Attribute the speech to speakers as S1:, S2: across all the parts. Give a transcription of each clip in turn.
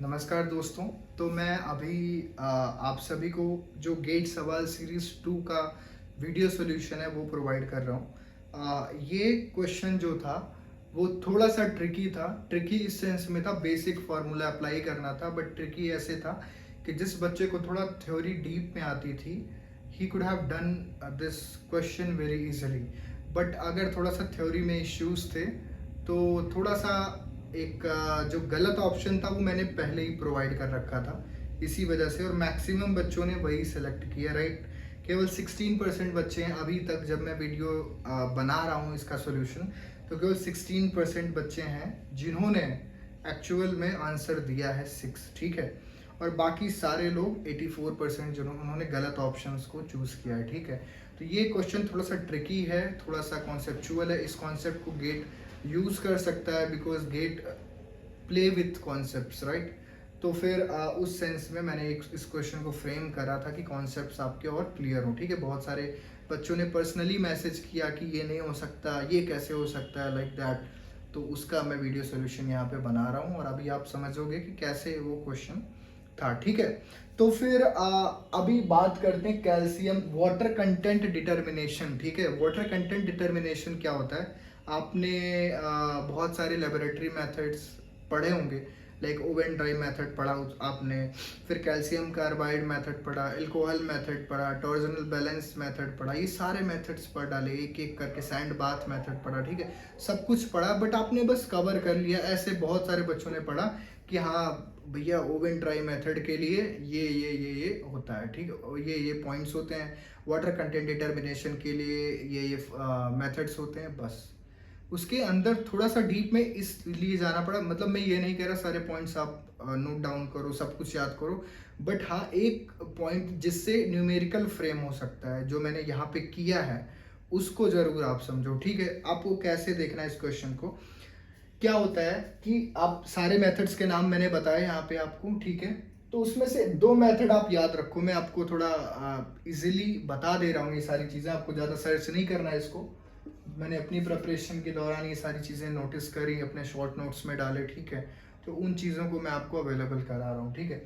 S1: नमस्कार दोस्तों। तो मैं अभी आप सभी को जो गेट सवाल सीरीज 2 का वीडियो सॉल्यूशन है वो प्रोवाइड कर रहा हूँ। ये क्वेश्चन जो था वो थोड़ा सा ट्रिकी था। ट्रिकी इस सेंस में था, बेसिक फार्मूला अप्लाई करना था, बट ट्रिकी ऐसे था कि जिस बच्चे को थोड़ा थ्योरी डीप में आती थी he could have done this question very easily. But अगर थोड़ा सा थ्योरी में इश्यूज थे तो थोड़ा सा एक जो गलत ऑप्शन था वो मैंने पहले ही प्रोवाइड कर रखा था इसी वजह से, और मैक्सिमम बच्चों ने वही सेलेक्ट किया, राइट। केवल 16% बच्चे हैं अभी तक, जब मैं वीडियो बना रहा हूँ इसका सोल्यूशन, तो केवल 16% बच्चे हैं जिन्होंने एक्चुअल में आंसर दिया है 6, ठीक है। और बाकी सारे लोग 84% उन्होंने गलत ऑप्शंस को चूज़ किया है, ठीक है। तो ये क्वेश्चन थोड़ा सा ट्रिकी है, थोड़ा सा कॉन्सेप्चुअल है। इस कॉन्सेप्ट को गेट यूज़ कर सकता है because GATE play with concepts, right. तो फिर उस सेंस में मैंने इस क्वेश्चन को फ्रेम करा था कि कॉन्सेप्ट्स आपके और क्लियर हो, ठीक है। बहुत सारे बच्चों ने पर्सनली मैसेज किया कि ये नहीं हो सकता, ये कैसे हो सकता है, लाइक दैट। तो उसका मैं वीडियो सोल्यूशन यहाँ पे बना रहा हूँ और अभी आप समझोगे कि कैसे वो क्वेश्चन था, ठीक है। तो फिर अभी बात करते हैं कैल्शियम वाटर कंटेंट डिटर्मिनेशन, ठीक है। वाटर कंटेंट डिटर्मिनेशन क्या होता है? आपने बहुत सारे लेबोरेटरी मेथड्स पढ़े होंगे, लाइक ओवन ड्राई मेथड पढ़ा आपने, फिर कैल्शियम कार्बाइड मेथड पढ़ा, एल्कोहल मेथड पढ़ा, टॉर्जनल बैलेंस मेथड पढ़ा। ये सारे मेथड्स पढ़ डाले एक एक करके, सैंड बाथ मेथड पढ़ा, ठीक है। सब कुछ पढ़ा, बट आपने बस कवर कर लिया। ऐसे बहुत सारे बच्चों ने पढ़ा कि हाँ भैया ओवन ड्राई मेथड के लिए ये होता है, ठीक है, ये पॉइंट्स होते हैं। वाटर कंटेंट डिटर्मिनेशन के लिए ये मेथड्स होते हैं, बस। उसके अंदर थोड़ा सा डीप में इसलिए जाना पड़ा। मतलब मैं ये नहीं कह रहा सारे पॉइंट्स आप नोट डाउन करो, सब कुछ याद करो, बट हाँ एक पॉइंट जिससे न्यूमेरिकल फ्रेम हो सकता है जो मैंने यहाँ पे किया है उसको जरूर आप समझो, ठीक है। आपको कैसे देखना है इस क्वेश्चन को? क्या होता है कि आप सारे मेथड्स के नाम मैंने बताए यहाँ पे आपको, ठीक है। तो उसमें से 2 मेथड आप याद रखो। मैं आपको थोड़ा इजीली बता दे रहा हूँ ये सारी चीज़ें, आपको ज़्यादा सर्च नहीं करना है इसको। मैंने अपनी प्रिपरेशन के दौरान ये सारी चीज़ें नोटिस करी, अपने शॉर्ट नोट्स में डाले, ठीक है। तो उन चीज़ों को मैं आपको अवेलेबल करा रहा हूँ, ठीक है।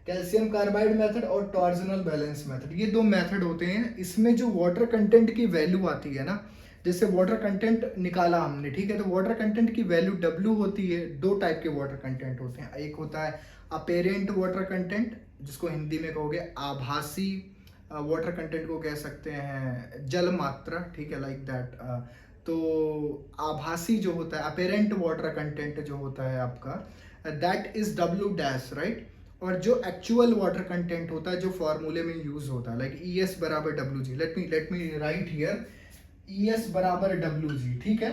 S1: कैल्शियम कार्बाइड मेथड और टॉर्जनल बैलेंस मेथड, ये 2 मेथड होते हैं। इसमें जो वाटर कंटेंट की वैल्यू आती है ना, जैसे वाटर कंटेंट निकाला हमने, ठीक है, तो वाटर कंटेंट की वैल्यू W होती है। 2 टाइप के वाटर कंटेंट होते हैं, एक होता है अपेरेंट वाटर कंटेंट, जिसको हिंदी में कहोगे आभासी वाटर कंटेंट को कह सकते हैं जल मात्रा, ठीक है, लाइक दैट। तो आभासी जो होता है अपेरेंट वाटर कंटेंट जो होता है आपका, that is W dash, right. और जो एक्चुअल वाटर कंटेंट होता है जो फॉर्मूले में यूज होता है, लाइक ES बराबर WG, let me right here, ES बराबर WG, ठीक है।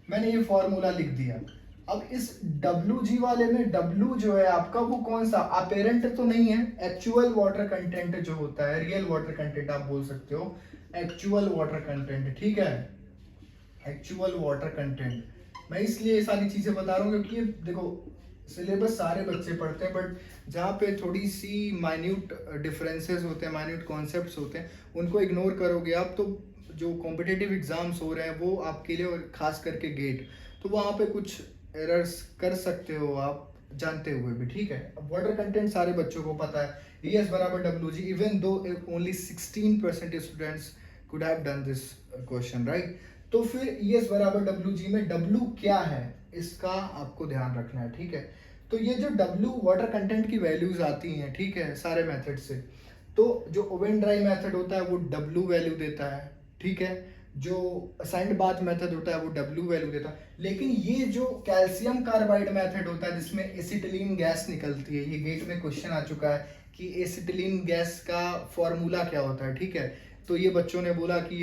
S1: मैंने ये फॉर्मूला लिख दिया। अब इस WG वाले में W जो है आपका वो कौन सा, अपेरेंट तो नहीं है, एक्चुअल वाटर कंटेंट जो होता है, रियल वाटर कंटेंट आप बोल सकते हो, एक्चुअल वाटर कंटेंट, ठीक है, एक्चुअल वाटर कंटेंट। मैं इसलिए ये सारी चीजें बता रहा हूँ क्योंकि देखो सिलेबस सारे बच्चे पढ़ते हैं, बट जहाँ पे थोड़ी सी माइन्यूट डिफरेंसेस होते हैं, माइन्यूट कॉन्सेप्ट्स होते हैं, उनको इग्नोर करोगे आप तो जो कॉम्पिटिटिव एग्जाम्स हो रहे हैं वो आपके लिए, और खास करके गेट, तो वहाँ पे कुछ एरर्स कर सकते हो आप जानते हुए भी, ठीक है। अब वाटर कंटेंट सारे बच्चों को पता है, ES बराबर WG, even though only 16% students could have done this question, right. तो फिर ES बराबर WG में W क्या है इसका आपको ध्यान रखना है, ठीक है। तो ये जो W वाटर कंटेंट की वैल्यूज आती हैं, ठीक है, सारे मेथड से, तो जो ओवन ड्राई मेथड होता है वो W वैल्यू देता है, ठीक है। जो सैंड बाथ मेथड होता है वो W वैल्यू देता है। लेकिन ये जो कैल्शियम कार्बाइड मेथड होता है जिसमें एसिटिलीन गैस निकलती है, ये गेट में क्वेश्चन आ चुका है कि एसिटिलीन गैस का फॉर्मूला क्या होता है, ठीक है। तो ये बच्चों ने बोला कि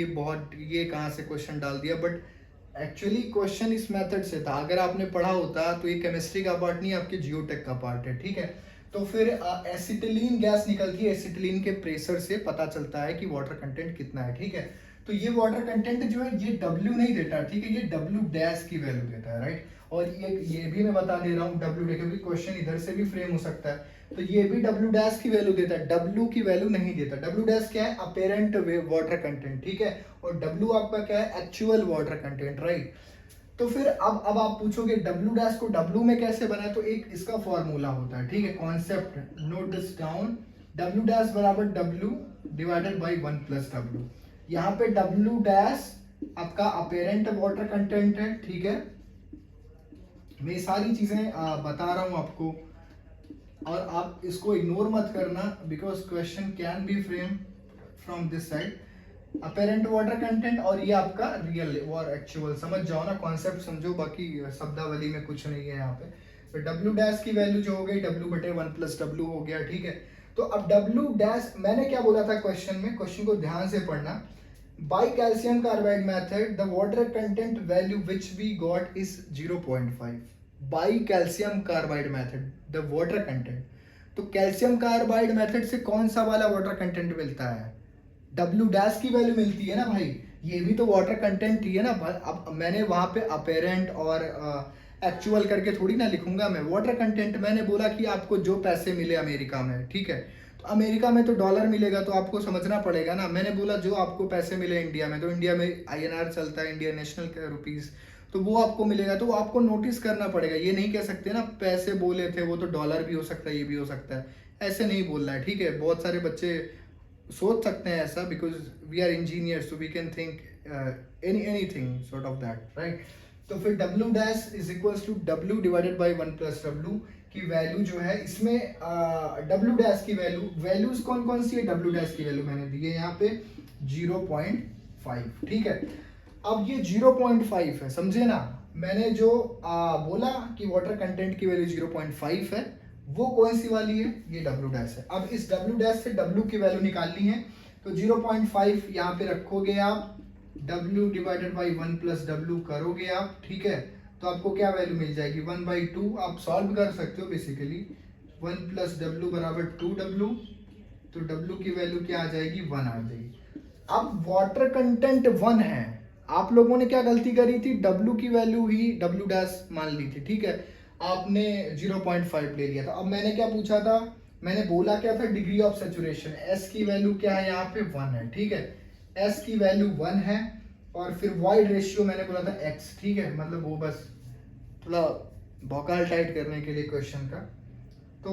S1: ये कहाँ से क्वेश्चन डाल दिया, बट एक्चुअली क्वेश्चन इस मेथड से था। अगर आपने पढ़ा होता तो ये केमिस्ट्री का पार्ट नहीं, आपके जियोटेक का पार्ट है, ठीक है। तो फिर एसिटिलीन गैस निकलती है, एसिटिलीन के प्रेशर से पता चलता है कि वाटर कंटेंट कितना है, ठीक है। तो ये वाटर कंटेंट जो है ये W नहीं देता, ठीक है, ये W डैश की वैल्यू देता है, राइट। और ये भी मैं बता दे रहा हूँ W, क्योंकि क्वेश्चन इधर से भी फ्रेम हो सकता है, तो ये भी W डैश की वैल्यू देता है, W की वैल्यू नहीं देता। W डैश क्या है, अपेरेंट वाटर कंटेंट, ठीक है, और W आपका क्या है, एक्चुअल वाटर कंटेंट, राइट। तो फिर अब आप पूछोगे डब्ल्यू डैश को डब्ल्यू में कैसे बनाए, तो एक इसका फॉर्मूला होता है, ठीक है, concept note this down. W dash बराबर डब्ल्यू डिवाइडेड बाई 1+w। यहाँ पे डब्ल्यू डैश आपका अपेरेंट वाटर कंटेंट है, ठीक है। मैं सारी चीजें बता रहा हूं आपको, और आप इसको इग्नोर मत करना because question can be frame from this side. Apparent water content और ये आपका रियल और एक्चुअल, समझ जाओ ना, कॉन्सेप्ट समझो, बाकी शब्दावली में कुछ नहीं है यहाँ पे। तो डब्ल्यू डैश की वैल्यू जो हो गई w/1+w हो गया, ठीक है। तो अब डब्ल्यू डैश मैंने क्या बोला था क्वेश्चन में, क्वेश्चन को ध्यान से पढ़ना। By calcium carbide method the water content value which we got is 0.5। By calcium carbide method the water content, तो कैल्शियम कार्बाइड मेथड से कौन सा वाला वाटर कंटेंट मिलता है, डब्ल्यू डैश की वैल्यू मिलती है ना भाई, ये भी तो वाटर कंटेंट ही है ना। अब मैंने वहां पे अपेरेंट और एक्चुअल करके थोड़ी ना लिखूंगा मैं, वाटर कंटेंट मैंने बोला कि आपको जो पैसे मिले अमेरिका में, ठीक है, तो अमेरिका में तो डॉलर मिलेगा, तो आपको समझना पड़ेगा ना। मैंने बोला जो आपको पैसे मिले इंडिया में, तो इंडिया में INR चलता है, इंडियन नेशनल रुपीज, तो वो आपको मिलेगा, तो वो आपको नोटिस करना पड़ेगा। ये नहीं कह सकते ना पैसे बोले थे, वो तो डॉलर भी हो सकता है, ये भी हो सकता है, ऐसे नहीं बोलना है, ठीक है। बहुत सारे बच्चे सोच सकते हैं ऐसा, because we are engineers, so we can think anything sort of that, right. तो फिर W dash is equals to W divided by 1+w की वैल्यू जो है इसमें, डब्ल्यू डैश की वैल्यूज कौन कौन सी है, डब्ल्यू डैश की वैल्यू मैंने दी है यहाँ पे 0.5, ठीक है। अब ये 0.5 है, समझे ना, मैंने जो बोला कि वाटर कंटेंट की वैल्यू 0.5 है, वो कौन सी वाली है, ये डब्ल्यू डैश है। अब इस डब्ल्यू डैश से डब्ल्यू की वैल्यू निकालनी है, तो 0.5 यहाँ पे रखोगे आप, w डिवाइडेड बाई 1+w करोगे आप, ठीक है, तो आपको क्या वैल्यू मिल जाएगी 1/2। आप सॉल्व कर सकते हो बेसिकली, 1+w बराबर 2w, तो w की वैल्यू क्या आ जाएगी 1 आ जाएगी। अब वाटर कंटेंट 1 है, आप लोगों ने क्या गलती करी थी, w की वैल्यू ही डब्ल्यू डैश मान ली थी, ठीक है, आपने 0.5 ले लिया था। अब मैंने क्या पूछा था, मैंने बोला क्या था, डिग्री ऑफ सेचुरेशन, s की वैल्यू क्या है यहाँ पे 1 है, ठीक है, s की वैल्यू 1 है, और फिर वॉइड रेशियो मैंने बोला था x, ठीक है, मतलब वो बस थोड़ा भौकाल टाइट करने के लिए क्वेश्चन का। तो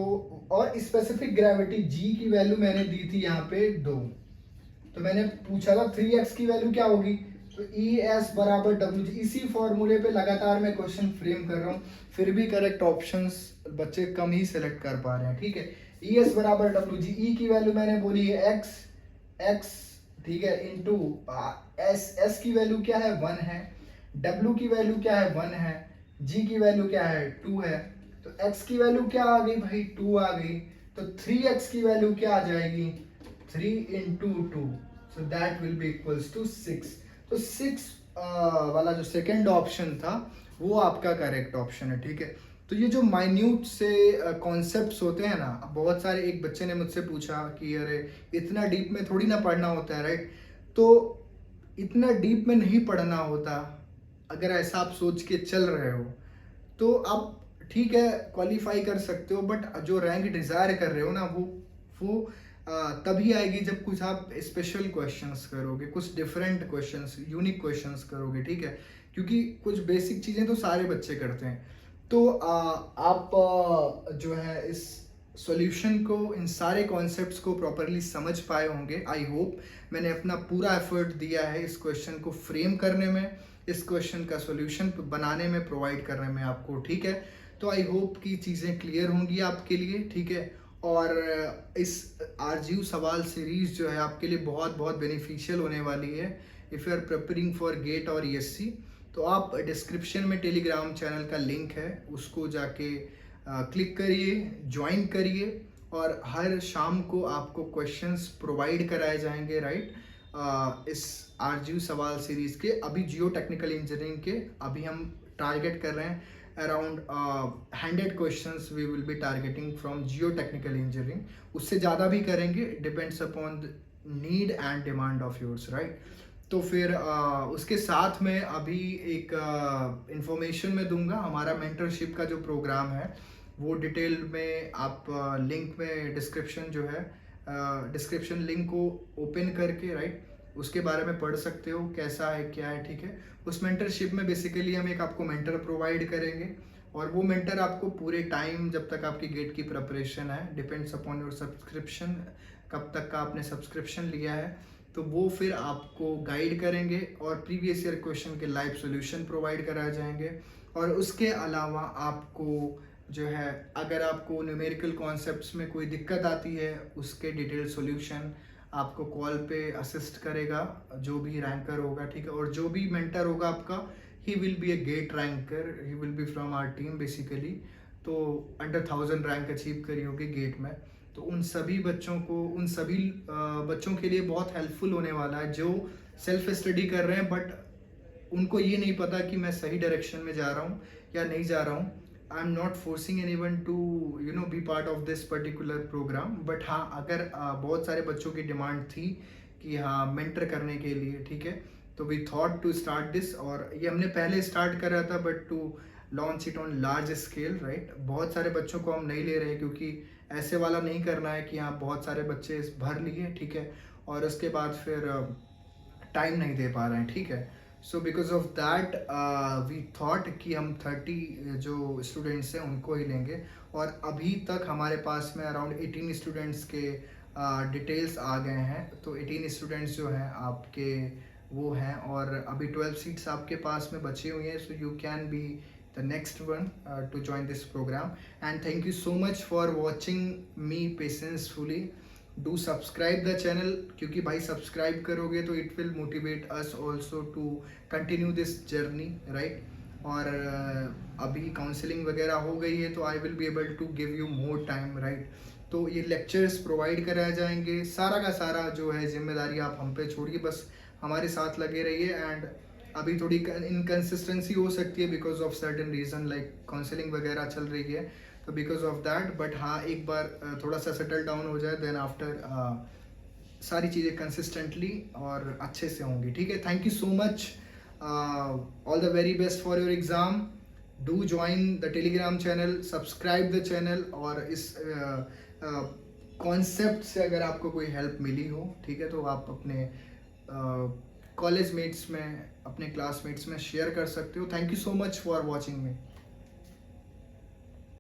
S1: और स्पेसिफिक ग्रेविटी g की वैल्यू मैंने दी थी यहाँ पे 2, तो मैंने पूछा था 3x की वैल्यू क्या होगी, तो ES बराबर WG। इसी फॉर्मूले पे लगातार मैं क्वेश्चन फ्रेम कर रहा हूँ, फिर भी करेक्ट ऑप्शंस बच्चे कम ही सिलेक्ट कर पा रहे हैं, ठीक है। ES बराबर WG, E की वैल्यू मैंने बोली है x, ठीक है, इंटू S की वैल्यू क्या है 1 है, W की वैल्यू क्या है 1 है, G की वैल्यू क्या है 2 है, तो x की वैल्यू क्या आ गई भाई 2 आ गई, तो 3x की वैल्यू क्या आ जाएगी 3 into 2, so that will be equals to 6। तो 6 वाला जो सेकेंड ऑप्शन था वो आपका करेक्ट ऑप्शन है, ठीक है। तो ये जो माइन्यूट से कॉन्सेप्ट्स होते हैं ना, बहुत सारे, एक बच्चे ने मुझसे पूछा कि अरे इतना डीप में थोड़ी ना पढ़ना होता है, राइट, तो इतना डीप में नहीं पढ़ना होता। अगर ऐसा आप सोच के चल रहे हो तो आप ठीक है क्वालिफाई कर सकते हो, बट जो रैंक डिज़ायर कर रहे हो ना वो तभी आएगी जब कुछ आप स्पेशल क्वेश्चंस करोगे, कुछ डिफरेंट क्वेश्चंस, यूनिक क्वेश्चंस करोगे, ठीक है, क्योंकि कुछ बेसिक चीज़ें तो सारे बच्चे करते हैं। तो आप जो है इस सॉल्यूशन को, इन सारे कॉन्सेप्ट्स को प्रॉपरली समझ पाए होंगे, आई होप। मैंने अपना पूरा एफर्ट दिया है इस क्वेश्चन को फ्रेम करने में, इस क्वेश्चन का सॉल्यूशन बनाने में, प्रोवाइड करने में आपको, ठीक है। तो आई होप कि चीज़ें क्लियर होंगी आपके लिए, ठीक है। और इस आरजीयू सवाल सीरीज जो है आपके लिए बहुत बहुत बेनिफिशियल होने वाली है if you are preparing for GATE और ESC। तो आप डिस्क्रिप्शन में टेलीग्राम चैनल का लिंक है, उसको जाके क्लिक करिए, ज्वाइन करिए, और हर शाम को आपको क्वेश्चंस प्रोवाइड कराए जाएंगे, राइट। इस आरजीयू सवाल सीरीज के अभी जियो टेक्निकल इंजीनियरिंग के अभी हम टारगेट कर रहे हैं around 100 questions we will be targeting from geotechnical engineering. उससे ज़्यादा भी करेंगे, depends upon the need and demand of yours, right. तो फिर उसके साथ में अभी एक इंफॉर्मेशन में दूंगा, हमारा मेंटरशिप का जो प्रोग्राम है वो डिटेल में आप लिंक में डिस्क्रिप्शन जो है, डिस्क्रिप्शन लिंक को ओपन करके, राइट, उसके बारे में पढ़ सकते हो कैसा है क्या है, ठीक है। उस मेंटरशिप में बेसिकली हम एक आपको मेंटर प्रोवाइड करेंगे और वो मेंटर आपको पूरे टाइम जब तक आपकी गेट की प्रिपरेशन है, डिपेंड्स अपॉन योर सब्सक्रिप्शन, कब तक का आपने सब्सक्रिप्शन लिया है, तो वो फिर आपको गाइड करेंगे और प्रीवियस ईयर क्वेश्चन के लाइव सॉल्यूशन प्रोवाइड कराए जाएंगे। और उसके अलावा आपको जो है, अगर आपको न्यूमेरिकल कॉन्सेप्ट्स में कोई दिक्कत आती है, उसके डिटेल सॉल्यूशन आपको कॉल पे असिस्ट करेगा जो भी रैंकर होगा, ठीक है। और जो भी मेंटर होगा आपका, he will be a GATE ranker, he will be from our team basically. तो अंडर 1000 रैंक अचीव करी होगी गेट में, तो उन सभी बच्चों को, उन सभी बच्चों के लिए बहुत हेल्पफुल होने वाला है जो सेल्फ स्टडी कर रहे हैं बट उनको ये नहीं पता कि मैं सही डायरेक्शन में जा रहा हूँ या नहीं जा रहा हूँ। I am not forcing anyone to be part of this particular program, but हाँ, अगर बहुत सारे बच्चों की डिमांड थी कि हाँ मेंटर करने के लिए, ठीक है, तो we thought to start this. और ये हमने पहले स्टार्ट करा था but to launch it on large scale, right. बहुत सारे बच्चों को हम नहीं ले रहे क्योंकि ऐसे वाला नहीं करना है कि हाँ बहुत सारे बच्चे भर लिए, ठीक है, और उसके बाद फिर टाइम नहीं दे पा रहे हैं, ठीक है। So because of that we thought कि हम 30 जो स्टूडेंट्स हैं उनको ही लेंगे। और अभी तक हमारे पास में अराउंड 18 स्टूडेंट्स के डिटेल्स आ गए हैं। तो 18 स्टूडेंट्स जो हैं आपके वो हैं, और अभी 12 सीट्स आपके पास में बची हुई हैं। So you can be the next one to join this program, and thank you so much for watching me patientfully. Do subscribe the channel क्योंकि भाई सब्सक्राइब करोगे तो it will motivate us also to continue this journey, right? और अभी counselling वगैरह हो गई है तो I will be able to give you more time, right. तो ये लेक्चर्स प्रोवाइड कराए जाएंगे, सारा का सारा जो है जिम्मेदारी आप हम पे छोड़िए, बस हमारे साथ लगे रहिए। एंड अभी थोड़ी इनकन्सिस्टेंसी हो सकती है because of certain reason, like counselling वगैरह चल रही है, तो बिकॉज ऑफ दैट। बट हाँ, एक बार थोड़ा सा सेटल डाउन हो जाए देन आफ्टर सारी चीज़ें कंसिस्टेंटली और अच्छे से होंगी, ठीक है। Thank you so much, all the very best for your exam. Do join the Telegram channel, subscribe the channel. और इस कॉन्सेप्ट से अगर आपको कोई हेल्प मिली हो, ठीक है, तो आप अपने कॉलेज मेट्स में, अपने क्लासमेट्स में शेयर कर सकते हो। Thank you so much for watching me.